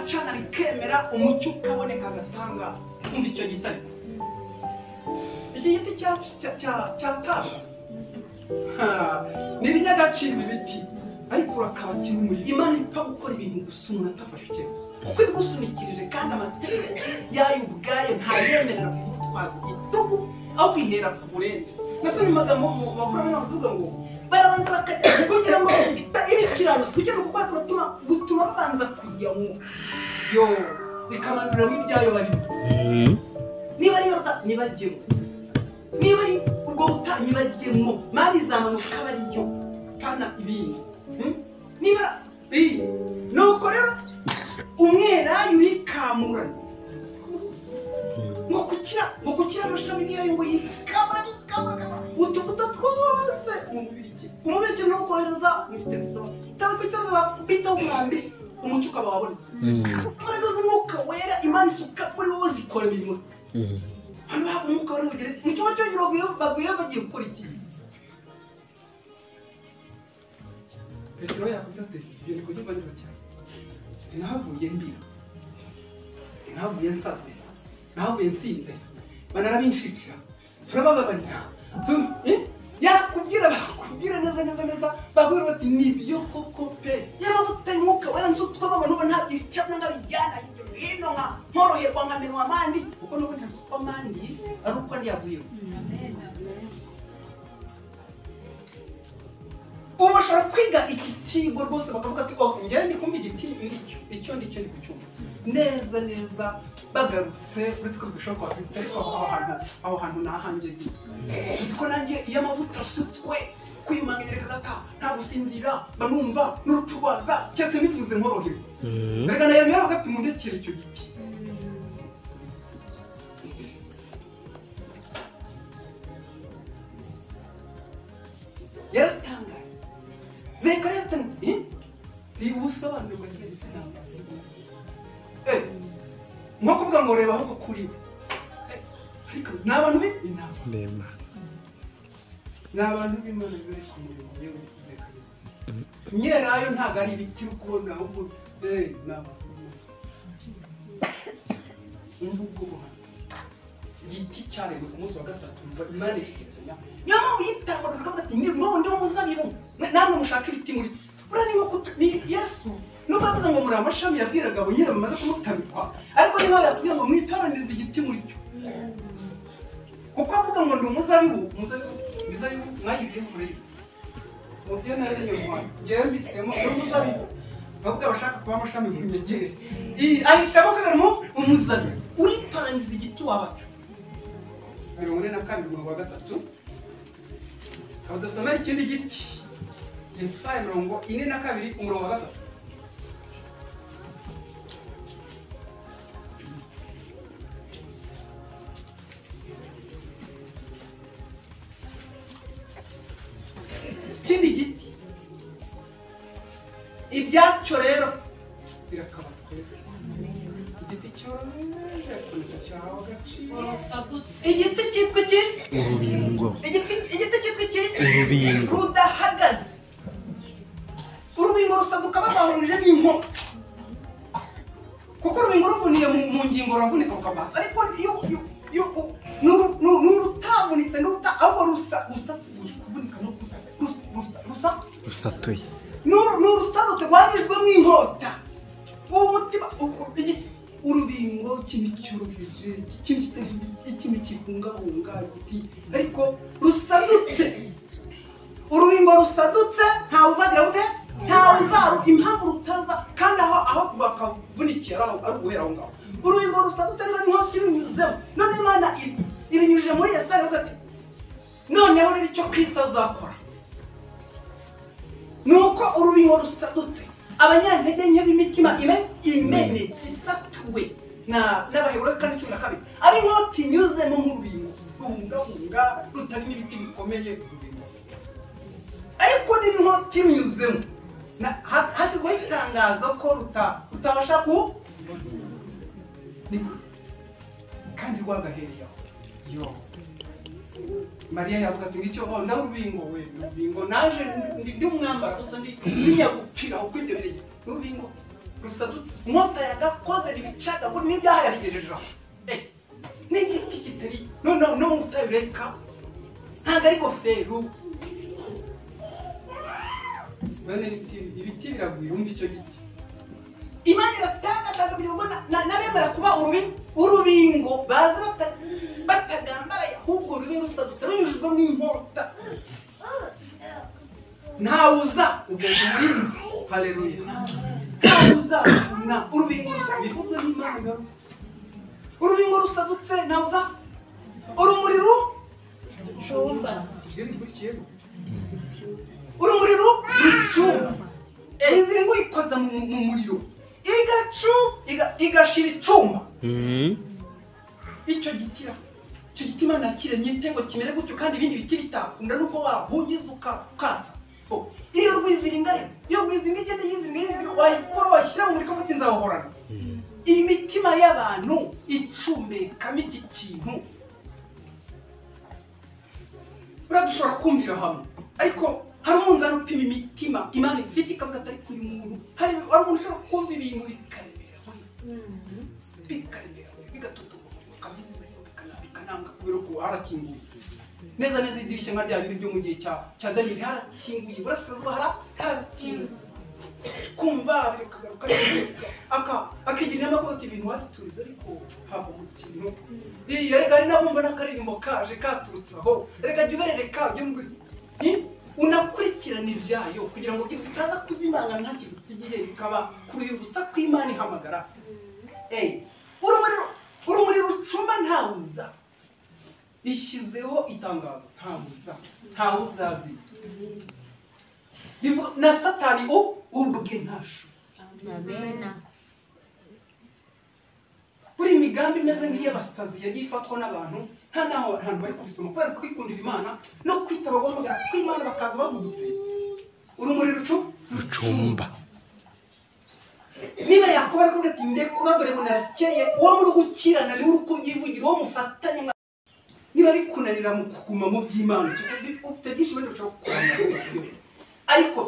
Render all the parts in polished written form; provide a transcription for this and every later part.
bagacana bikemera umucyo ukaboneka agatangaza. Umva icyo gitari iki giti cya taba ni ibinyagaciro ibiti ariko urakaba kimwe muri Imana ipfa gukora ibintu gusa umuntu atafashe icyemezo kuko ibigusunikirije kandi amategeko yayo ubwayo ntayemerera kugutwaza igitugu aho kwihera ku burende. Nasomye amagambo mu makuru bavuga ngo barabanza bakajya kugira ngo ibikirano kugira ngo gutuma babanza kujya mu yo bikamanuramo ibyayo barimo niba ari yoruda nibagemo niba ari ubwo buta nibagemo mari zamanuka bariyo kana ibindi niba nuko rero umwerayo wikamura ngo kukira amashami niyo ngo yikamura utuvuta twose umubiri no kohereza mu gitereko tawe kwicaza bita umwambi umucyo ukaba wabonetse imbaraga z'umwuka wera Imana isuka muri wowe zikora imirimo hano haba umwuka wari mugere mu cyumba cyo bavuye bagiye gukora iki Petero yakubwira ati ibyo ni kujya banira cyane nahavuye mbira nahavuye nsaze nahavuye nsinze banarabinshikira turabababarira yakubwira bakubwira neza bakubwira bati nibyo koko pe y'amavuta y'umwuka wera nsutwa abantu nta byicana ngabijyana hirya no hino nka nkoroherwa nkamenwa amandi kuko n'ubu ntasuka amandi ari uko ndi yavuyeho. Ubu bashobora kwiga iki kigo rwose bakavuga ati njyewe ndi kumva igiti icyo ndi kucyumva neza bagarutse uretse ko bishobora kuba ariko aho hantu nahanjye ndi uzi ko nanjye iyo amavuta asutswe kwimangira data nta gusinzira banumva n'urupfu rwaza cyane nifuze nkorohewe reka nayemera bagati mundekere icyo giti yaratangaye Zekariya ati ubusobanurwa nko kuvuga ngo reba aho kuri ariko n'abantu b'Imana n'abantu b'Imana bari ku murimo yewe Zekariya nyerayo ntago ari ibiti ukubona ahubwo n'abantu umva ubwo buhanzi igiti cyaremwe ku munsi wa gatatu Imana ishyikirizanya niyo mpamvu yitangura bakavuga ati n'ubundi w'umuzabibu namwe mushaka ibiti muri ni Yesu nubwo avuze ngo muri amashami yabwiraga abo nyine bamaze kumutabikwa ariko niho yatubwiye ngo mwitoranirize igiti muri cyo kuko avuga ngo ndi umuzabibu mwayibye muri mu byo nari nyuma njyewe mbisemo uri umuzabibu bavuga bashaka kuba amashami mu nyegere ahitamo kubera umuzabibu uritoranyiriza igiti wabaca 42 umurongo wa 3 abadusomera ikindi giti Yesaya 42 umurongo wa 3 ikindi giti ibyacyo rero birakabatwe igiti cyoroheje kuko cyahawe agaciro igiti cyitwa iki urubingo igiti cyitwa iki urubingo rudahagaze urubingo rusaduka bazahurije n'inkoko kuko urubingo ruvuniye mu ngingo ravunika rukabasa ariko iyo n'urutavunitse ahubwo rusa kuvunika no rusatuye n'urusadutse rwanyujwemo inkota umutima urubingo ikintu cyoroheje ikintu kibungabunga igiti ariko rusadutse urubingo rusadutse ntawe uzagira gute ntawe uzaruka impamvu rutaza kandi aho bakavunikira ari uguhera aho ngaho urubingo rusadutse niba inkota ibinyuzemo none Imana ibinyujije muri Yesaya avuga ati noneho rero icyo Kristo azakora nuko urubingo rusadutse abanyantege nke b'imitima imenetse isatuwe n'Abaheburayo 12 ari inkota inyuzemo nk'urubingo rubungabunga rutari n'ibiti bikomeye ariko n'inkota inyuzemo hashyizweho itangazo ko rutabasha kandi rwagahereye aho Mariya yavuga ati ngicyo ndabubingo we rubingo naje ndi umwambara gusa ndi nyagupfira uko ibyo birenge rubingo rusadutse inkota yagakoze ibicaga ngo n'ibyaha yarigejejeho n'igiti kitari no mutabireka ntabwo ari gofero bane ibiti biragwira umva icyo giti Imana iratanga kugira ngo nabemera kuba urubingo baza batagambaraye ahubwo rube rusadutse runyujijwe n'inkota ntawuza ubwo burinzi haleluya ntawuza urubingo rusadutse bivuzwe n'Imana urubingo rusadutse ntawuza urumuri rucumba urumuri rucumba izi ngo ikoza mu muriro igashira icuma icyo giti Imana yakiremye ite ngo kimere gutyo kandi ibindi biti bitakunda nuko wahungiza ukatsa iyo rwiziringa igenda yizinga wayikora washyira mu murika muti nzawuhorana iyi mitima y'abantu icumbekamo iki kintu uradushobora kumvira hamwe ariko hari umunzani upima imitima Imana ifite ikavuga atari kuri muntu hari umuntu ushobora kumva ibintu bikarebera bigatotoba ukabyineza bikananga kubera ko harakinguye neza idirishya nka rya bindi byo mu gihe cya Daniel harakinguye burasirazuba harakinguye kumva bikagaruka akigira inama ko ati ibintu warituriza ariko hava mu kintu reka ari nabumva n'akaririmbo kaje katurutse aho reka jya uberereka ujye ngo unakurikirana ibyayo kugira ngo byose utaza kuzimangana nta kigusigiye bikaba kuri ubusa kw'Imana ihamagara urumuri rucumba ntawuza ishyizeho itangazo ntawuzazi na Satani ubwe ntasho buri imigambi imeze nk'iy'abasazi yagiye ifatwa n'abantu nta naho abantu bari kubisoma kubera kwikundira Imana no kwitaba guhamagara kw'Imana bakaza bavudutse urumuri rucumba niba Yakobo ari kuvuga ati ndekura dore munarakeye uwo muri gukirana niwe uri kubyivugira uwo mufatanye niba bikunanira mu kuguma mu by'Imana ufite byinshi wenda ushobora kukuranira ariko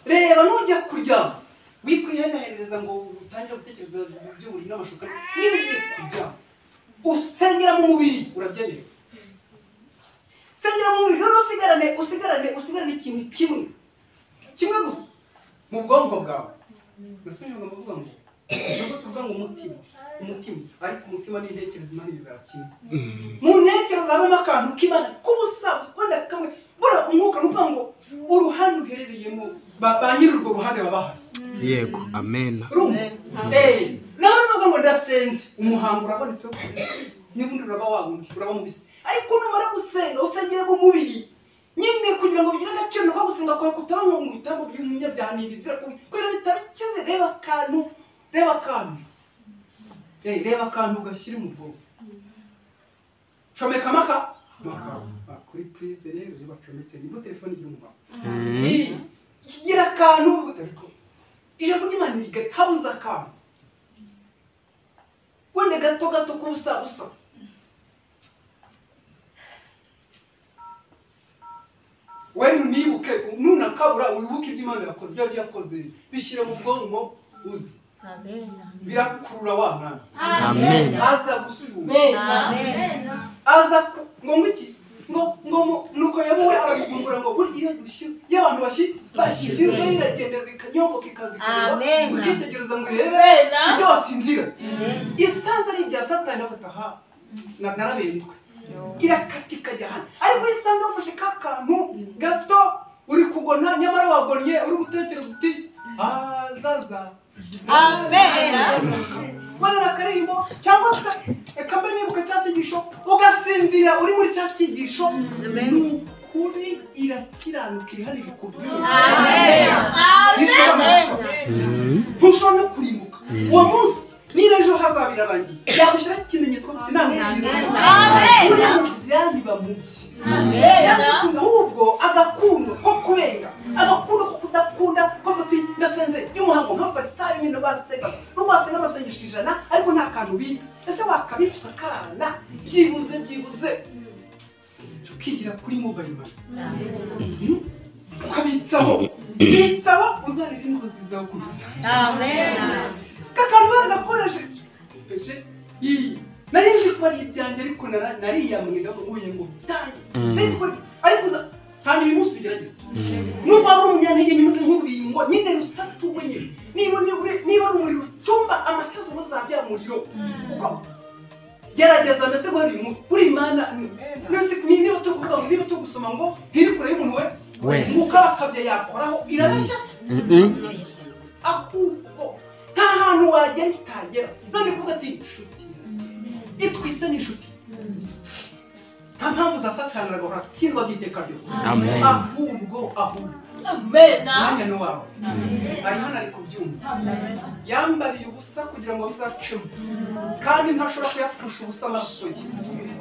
reba nujya kuryama wikwihenahereza ngo utangire gutekereza by'uburiri n'amashuka niba ugiye kuryama usengera mu mubiri urabyemera sengera mu mubiri none usigarane ikintu kimwe gusa mu bwonko bwawe gusenga ngo bavuga ngo nubwo tuvuga ngo umutima ariko umutima n'intekerezo Imana ibibara kimwe mu ntekerezo habamo akantu k'Imana k'ubusa wenda kamwe bora umwuka nuvuga ngo uruhande uherereyemo ba nyir'urwo ruhande babahari yego amen nawe nuvuga ngo ndasenze umuhango urabonetse n'ubundi uraba mubisi ariko numara gusenga usengera mu mubiri nyine kugira ngo bigire agaciro nuko gusenga kwawe kutaba mu bitambo by'umunyabyaha n'ibizira kubera bitabikize reba akantu ugashyira mu bwonko comeka maka kuri prise rero iyo bacometse nibwo telefone igira umumaro kigira akantu ariko ijambo ry'Imana rigari habuze akantu wende gato k'ubusa wenda unibuke nunakabura wibuke ibyo Imana yakoze ibyo yakoze bishyire mu bwonko uzi birakurura wa mwana aza gusura aza ngo iki ngo nuko yabuwe aragukumbura ngo burya iyo dushize y'abantu bashyize iragenda rikanyomboka ikazikareba ukitegereza ngo urebe ibyo wasinzira isanze ari ibya Satani bagataha narabenzwe irakatika jyana ariko isanze ufashe kakantu gato uri kugona nyamara wagonnye uri gutekereza uti azaza Wana nakaririmbo cyangwa se kambe nibuka cyakigisho ugasinzira uri muri cyakigisho kuri irakiranuka ihari bikubwira ntushobora no kurimuka uwo munsi niba ejo hazabirarangiye yagushyiraho ikimenyetso ufite inama byayiba munsi ahubwo agakundo ko kubenga agakundo ko kudakunda ko guti ndasenze y'umuhango nk'abafarisayo nyine barasenga nubwo basenga amasengesho ijana ariko nta kantu bita ese wakabitse ukakararana byibuze ukigira kuri mobile money ukabitsaho uzarira inzozi zawe kumisa. Amen. Kakantu baragakoresheje nari nzi ko ari ibyanjye ariko nariyamwira uhuye ngo tange nzi ko ariko kandi uyu munsi ugerageza nubwo ari umunyantege nyine nk'urubingo nyine rusatuwe nyine niba ari umuriro ucumba amakazo muzabyara umuriro kuko gerageza mbese ngo uri Imana niba tukuvuga ngo niba tugusoma ngo ntiri kure y'umuntu we nk'uko akabya yakoraho irabeshya se ahubwo nta hantu wagera itagera none kuvuga ati inshuti itwise n'inshuti nta mpamvu za Satani aragahora atsindwa by'iteka ryose ahubwo mwanya ni wawe ari hano ari kubyumva yambariye ubusa kugira ngo bizacemo kandi ntashobora kuyapfusha ubusa amaraso ye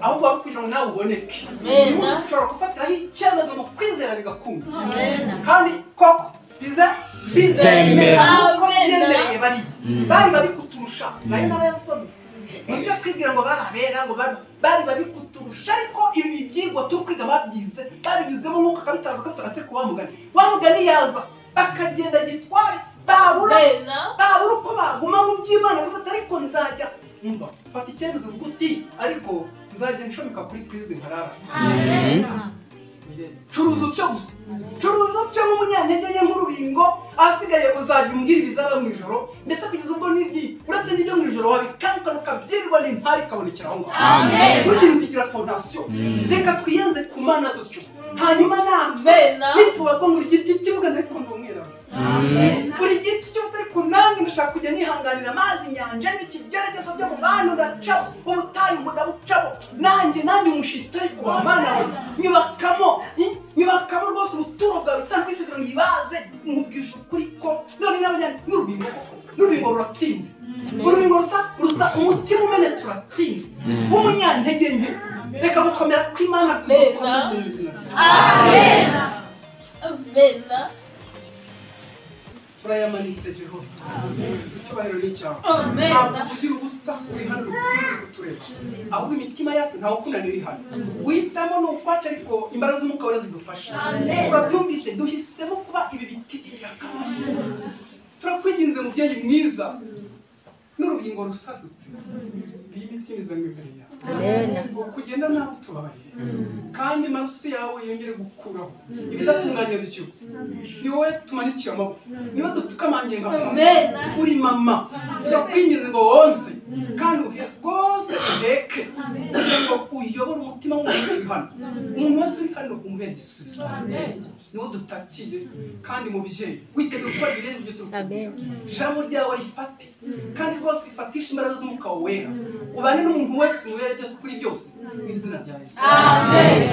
ahubwo waba kugira ngo nawe uboneke uyu munsi ushobora gufatiraho icyemezo mu kwizera bigakunda kandi koko bizemera kuko byemereye bari babikuturusha nayo narayasomye nicyo twibwira ngo barabera ngo bari babikuturusha ariko ibi byigwa turi kwiga babyize babinyuzemo nk'uko akabitaza ko turatari wamugani yaza bakagenda gitware babura uko baguma mu by'Imana kuko ariko nzajya umva fata icyemezo uvuga uti ariko nzajya nshomeka kuri prise nkarara curuza utyo gusa curuza utyo nk'umunyantege nke nk'urubingo asigaye uzajya umbwira ibizaba mu ijoro ndetse kugeza ubwo uretse n'ibyo mu ijoro wabikanuka ukabyirirwa n'intare ikabonekera aho ngaho burya inzikira fondasiyo reka twiyenze ku Mana dutyo hanyuma nitubazwa ngo igiti kivuga ariko ndi umwirabura buri giti cyose ariko nanjye ndashaka kujya nihanganira amazi inyanja n'ikigeragezo byo mu bantu ndacaho ubutayu ndabucaho nanjye umushita ariko wa Mana we nyubakamo rwose ubuturo bwawe usanzwe isezerano yibaze umubwije ukuri ko none n'abanyana n'urubingo ruratsinze urubingo rusa umutima umenetse uratsinze umunyantege nke reka gukomera kw'Imana kudukomeze mu izina ryawe turayamanitse Jehova icyubahiro ni icyawe ntabwo uvugira ubusa uri hano uri kutureba ahubwo imitima yacu ntawe ukunanira iri hano guhitamo ni ukwacu ariko imbaraga z'umwuka wera zidufasha turabyumvise duhisemo kuba ibi biti by'ingirakamaro turakwinginze mubyeyi mwiza n'urubingo rusadutse imitima izanywe imbere yawe kugenda nawe utubabarire kandi amaraso yawe yongere gukuraho ibidatunganye byose ni wowe tumanikiye amaboko ni wowe dupfukamangiye nka uri mama turakwinginze ngo wonse kandi rwose uheke kugira ngo uyobore umutima w'umuntu uri hano umuntu wese uri hano umuhe igisubizo ni wowe dutakiye kandi mubyeyi witeguye gukora ibirenze ibyo turi kubwira ijambo ryawe rifate kandi rwose rifatisha imbaraga z'umwuka wera ubane n'umuntu wese muhere byose kuri byose mu izina rya Yesu amen.